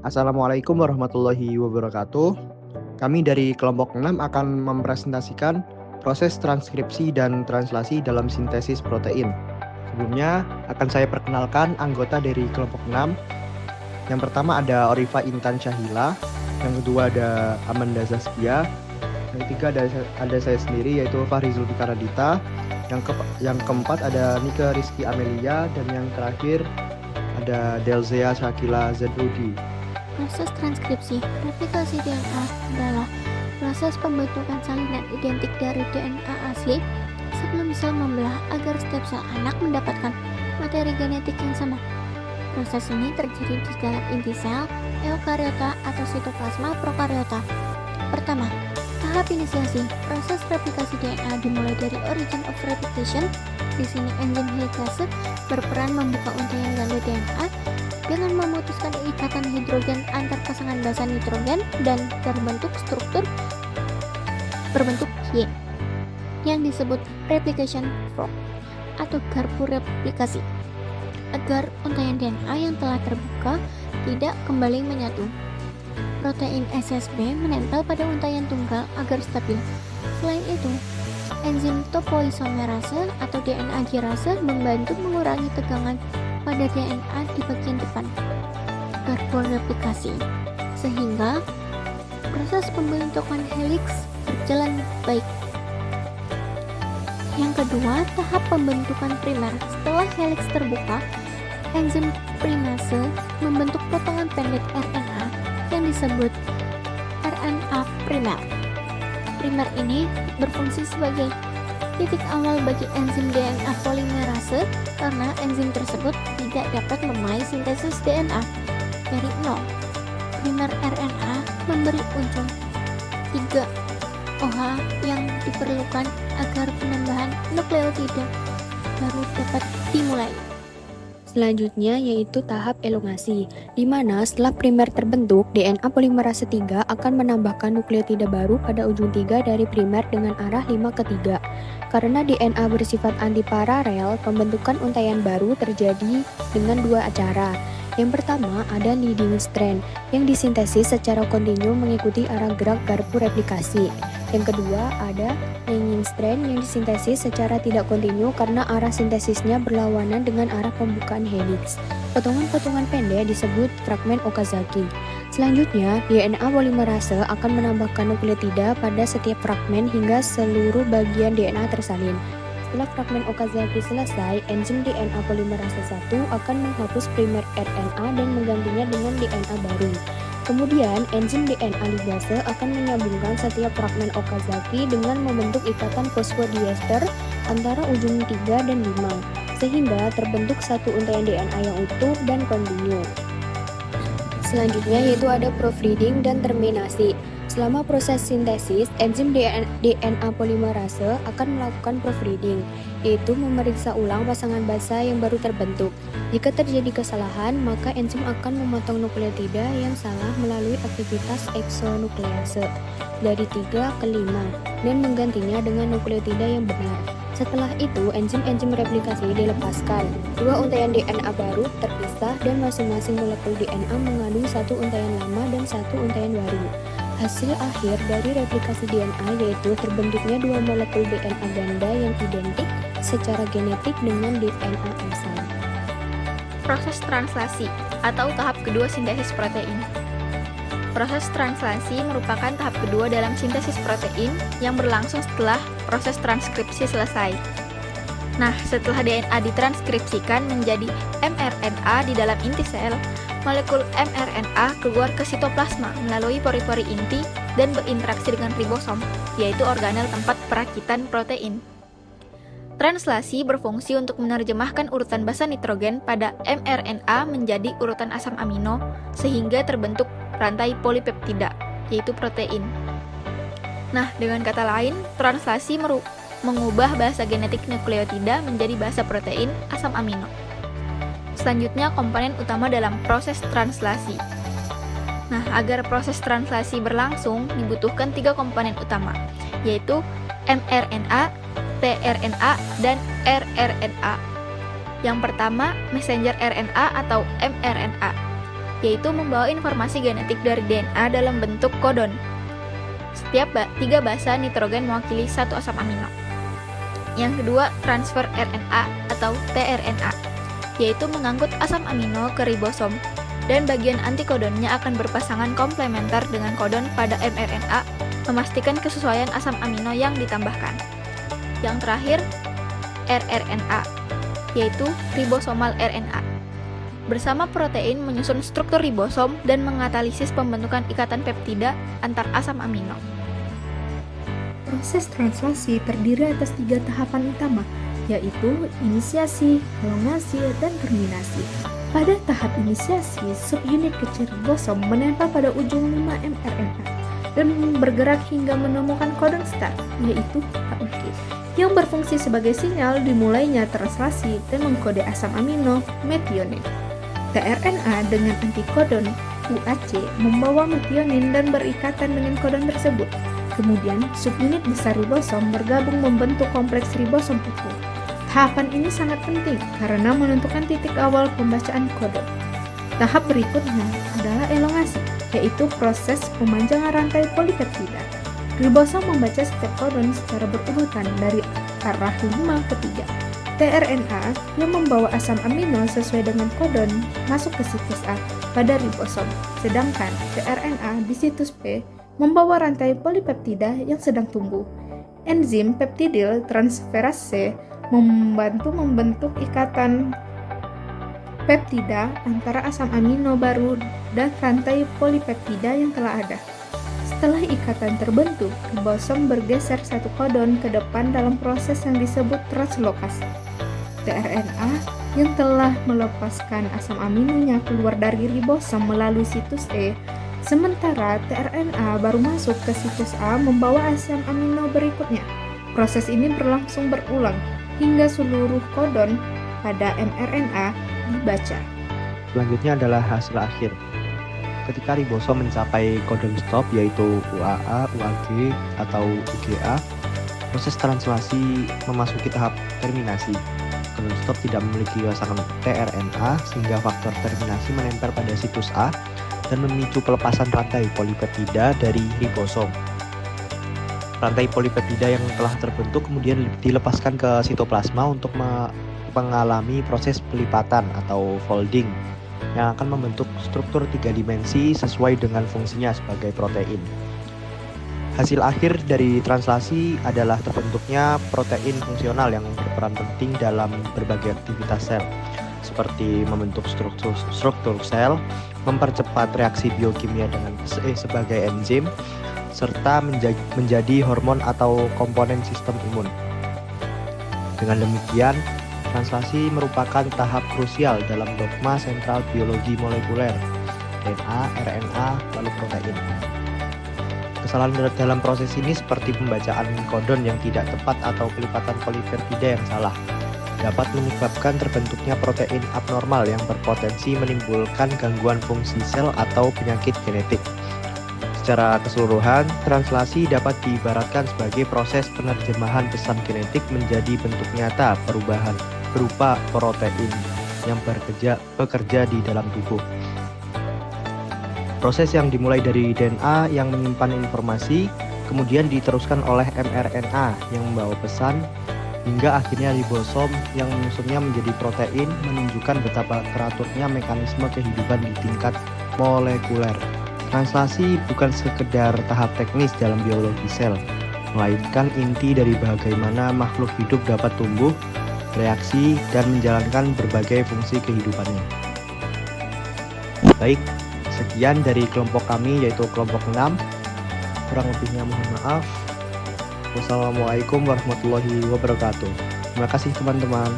Assalamualaikum warahmatullahi wabarakatuh. Kami dari kelompok 6 akan mempresentasikan proses transkripsi dan translasi dalam sintesis protein. Sebelumnya akan saya perkenalkan anggota dari kelompok 6. Yang pertama ada Orifa Intan Syahila, yang kedua ada Amanda Zaskia, yang ketiga ada saya sendiri yaitu Fahri Zulfikar Radita, yang keempat ada Nika Rizky Amelia, dan yang terakhir ada Delzea Shakila Zadrudi. Proses transkripsi replikasi DNA adalah proses pembentukan salinan identik dari DNA asli sebelum sel membelah agar setiap sel anak mendapatkan materi genetik yang sama. Proses ini terjadi di dalam inti sel, eukariota atau sitoplasma prokariota. Pertama, tahap inisiasi. Proses replikasi DNA dimulai dari origin of replication. Di sini enzim helikase berperan membuka untaian ganda DNA dengan memutuskan ikatan hidrogen antar pasangan basa nitrogen dan terbentuk struktur berbentuk Y yang disebut replication fork atau garpu replikasi agar untaian DNA yang telah terbuka tidak kembali menyatu. Protein SSB menempel pada untaian tunggal agar stabil. Selain itu, enzim topoisomerase atau DNA girase membantu mengurangi tegangan pada DNA di bagian depan garpu replikasi, sehingga proses pembentukan heliks berjalan baik. Yang kedua, tahap pembentukan primer. Setelah heliks terbuka, enzim primase membentuk potongan pendek RNA yang disebut RNA primer. Primer ini berfungsi sebagai titik awal bagi enzim DNA polimerase karena enzim tersebut tidak dapat memulai sintesis DNA dari nol. Primer RNA memberi ujung 3 OH yang diperlukan agar penambahan nukleotida baru dapat dimulai. Selanjutnya yaitu tahap elongasi, di mana setelah primer terbentuk, DNA polimerase 3 akan menambahkan nukleotida baru pada ujung 3 dari primer dengan arah 5 ke 3. Karena DNA bersifat antiparalel, pembentukan untaian baru terjadi dengan dua cara. Yang pertama ada leading strand yang disintesis secara kontinu mengikuti arah gerak garpu replikasi. Yang kedua ada hanging strand yang disintesis secara tidak kontinu karena arah sintesisnya berlawanan dengan arah pembukaan helix. Potongan-potongan pendek disebut fragmen Okazaki. Selanjutnya, DNA polimerase akan menambahkan nukleotida pada setiap fragmen hingga seluruh bagian DNA tersalin. Setelah fragmen Okazaki selesai, enzim DNA polimerase 1 akan menghapus primer RNA dan menggantinya dengan DNA baru. Kemudian, enzim DNA ligase akan menyambungkan setiap fragmen Okazaki dengan membentuk ikatan fosfodiester antara ujung 3 dan 5, sehingga terbentuk satu untaian DNA yang utuh dan kontinu. Selanjutnya yaitu ada proofreading dan terminasi. Selama proses sintesis, enzim DNA polimerase akan melakukan proofreading, yaitu memeriksa ulang pasangan basa yang baru terbentuk. Jika terjadi kesalahan, maka enzim akan memotong nukleotida yang salah melalui aktivitas eksonuklease dari 3 ke 5 dan menggantinya dengan nukleotida yang benar. Setelah itu, enzim-enzim replikasi dilepaskan. Dua untaian DNA baru terpisah dan masing-masing molekul DNA mengandung satu untaian lama dan satu untaian baru. Hasil akhir dari replikasi DNA yaitu terbentuknya dua molekul DNA ganda yang identik secara genetik dengan DNA asal. Proses translasi atau tahap kedua sintesis protein. Proses translasi merupakan tahap kedua dalam sintesis protein yang berlangsung setelah proses transkripsi selesai. Nah, setelah DNA ditranskripsikan menjadi mRNA di dalam inti sel, molekul mRNA keluar ke sitoplasma melalui pori-pori inti dan berinteraksi dengan ribosom, yaitu organel tempat perakitan protein. Translasi berfungsi untuk menerjemahkan urutan basa nitrogen pada mRNA menjadi urutan asam amino sehingga terbentuk rantai polipeptida, yaitu protein. Nah, dengan kata lain, translasi mengubah bahasa genetik nukleotida menjadi bahasa protein asam amino. Selanjutnya, komponen utama dalam proses translasi. Nah, agar proses translasi berlangsung, dibutuhkan 3 komponen utama, yaitu mRNA, tRNA, dan rRNA. Yang pertama, messenger RNA atau mRNA. yaitu membawa informasi genetik dari DNA dalam bentuk kodon. Setiap 3 basa nitrogen mewakili satu asam amino. Yang kedua, transfer RNA atau tRNA, yaitu mengangkut asam amino ke ribosom, dan bagian antikodonnya akan berpasangan komplementer dengan kodon pada mRNA, memastikan kesesuaian asam amino yang ditambahkan. Yang terakhir, rRNA, yaitu ribosomal RNA. Bersama protein menyusun struktur ribosom dan mengatalisis pembentukan ikatan peptida antar asam amino. Proses translasi terdiri atas 3 tahapan utama, yaitu inisiasi, elongasi, dan terminasi. Pada tahap inisiasi, subunit kecil ribosom menempel pada ujung 5 mRNA dan bergerak hingga menemukan kodon start, yaitu HUG, yang berfungsi sebagai sinyal dimulainya translasi dan mengkode asam amino metionin. tRNA dengan antikodon UAC membawa metionin dan berikatan dengan kodon tersebut. Kemudian, subunit besar ribosom bergabung membentuk kompleks ribosom utuh. Tahapan ini sangat penting karena menentukan titik awal pembacaan kodon. Tahap berikutnya adalah elongasi, yaitu proses pemanjangan rantai polipeptida. Ribosom membaca setiap kodon secara berurutan dari arah 5 ke 3. tRNA yang membawa asam amino sesuai dengan kodon masuk ke situs A pada ribosom, sedangkan tRNA di situs P membawa rantai polipeptida yang sedang tumbuh. Enzim peptidil transferase membantu membentuk ikatan peptida antara asam amino baru dan rantai polipeptida yang telah ada. Setelah ikatan terbentuk, ribosom bergeser satu kodon ke depan dalam proses yang disebut translokasi. tRNA yang telah melepaskan asam aminonya keluar dari ribosom melalui situs E, sementara tRNA baru masuk ke situs A membawa asam amino berikutnya. Proses ini berlangsung berulang hingga seluruh kodon pada mRNA dibaca. Selanjutnya adalah hasil akhir. Ketika ribosom mencapai kodon stop yaitu UAA, UAG, atau UGA, proses translasi memasuki tahap terminasi. Kodon stop tidak memiliki pasangan tRNA sehingga faktor terminasi menempel pada situs A dan memicu pelepasan rantai polipeptida dari ribosom. Rantai polipeptida yang telah terbentuk kemudian dilepaskan ke sitoplasma untuk mengalami proses pelipatan atau folding yang akan membentuk struktur 3 dimensi sesuai dengan fungsinya sebagai protein. Hasil akhir dari translasi adalah terbentuknya protein fungsional yang berperan penting dalam berbagai aktivitas sel, seperti membentuk struktur sel, mempercepat reaksi biokimia dengan sebagai enzim, serta menjadi hormon atau komponen sistem imun. Dengan demikian, translasi merupakan tahap krusial dalam dogma sentral biologi molekuler, DNA, RNA, lalu protein. Kesalahan dalam proses ini seperti pembacaan kodon yang tidak tepat atau pelipatan polipeptida yang salah, dapat menyebabkan terbentuknya protein abnormal yang berpotensi menimbulkan gangguan fungsi sel atau penyakit genetik. Secara keseluruhan, translasi dapat diibaratkan sebagai proses penerjemahan pesan genetik menjadi bentuk nyata perubahan berupa protein yang bekerja di dalam tubuh. Proses yang dimulai dari DNA yang menyimpan informasi, kemudian diteruskan oleh mRNA yang membawa pesan, hingga akhirnya ribosom yang menyusunnya menjadi protein, menunjukkan betapa teraturnya mekanisme kehidupan di tingkat molekuler. Translasi bukan sekedar tahap teknis dalam biologi sel, melainkan inti dari bagaimana makhluk hidup dapat tumbuh, bereaksi, dan menjalankan berbagai fungsi kehidupannya. Baik, sekian dari kelompok kami yaitu kelompok 6. Kurang lebihnya mohon maaf. Wassalamualaikum warahmatullahi wabarakatuh. Terima kasih teman-teman.